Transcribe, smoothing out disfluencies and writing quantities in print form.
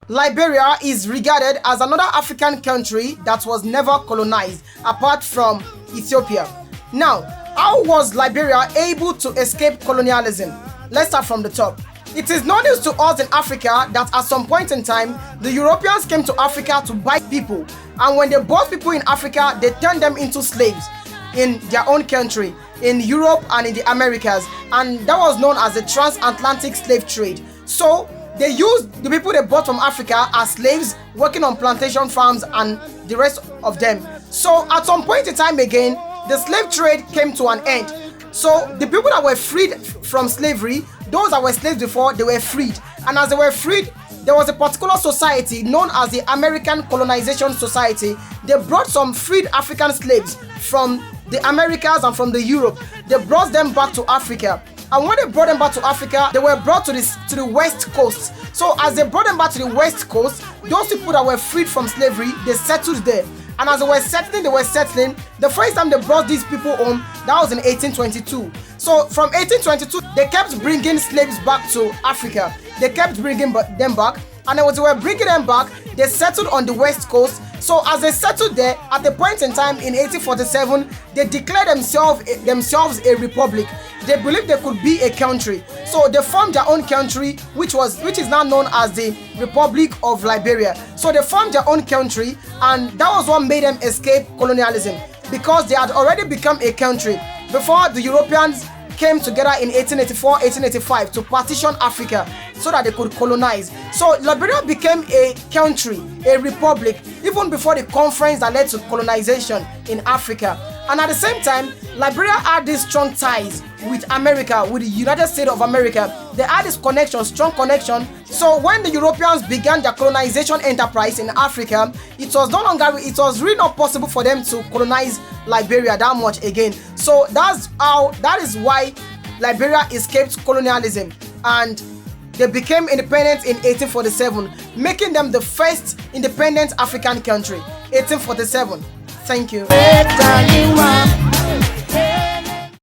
Liberia is regarded as another African country that was never colonized apart from Ethiopia. Now, how was Liberia able to escape colonialism? Let's start from the top. It is no news to us in Africa that at some point in time, the Europeans came to Africa to buy people. And when they bought people in Africa, they turned them into slaves in their own country, in Europe and in the Americas. And that was known as the transatlantic slave trade. So they used the people they bought from Africa as slaves working on plantation farms and the rest of them. So at some point in time again, the slave trade came to an end. So the people that were freed from slavery, those that were slaves before, they were freed. And as they were freed, there was a particular society known as the American Colonization Society. They brought some freed African slaves from the Americas and from the Europe. They brought them back to Africa. And when they brought them back to Africa, they were brought to the West Coast. So as they brought them back to the West Coast, those people that were freed from slavery, they settled there. And as they were settling. The first time they brought these people home, that was in 1822. So from 1822, they kept bringing slaves back to Africa. They kept bringing them back. And as they were bringing them back, they settled on the West Coast. So as they settled there, at a point in time in 1847, they declared themselves a republic. They believed they could be a country. So they formed their own country, which is now known as the Republic of Liberia. So they formed their own country, and that was what made them escape colonialism, because they had already become a country before the Europeans came together in 1884-1885 to partition Africa so that they could colonize. So Liberia became a country, a republic, even before the conference that led to colonization in Africa. And at the same time, Liberia had these strong ties with America, with the United States of America. They had this connection, strong connection. So when the Europeans began their colonization enterprise in Africa, it was really not possible for them to colonize Liberia that much again. So that is why Liberia escaped colonialism, and they became independent in 1847, making them the first independent African country. 1847. Thank you.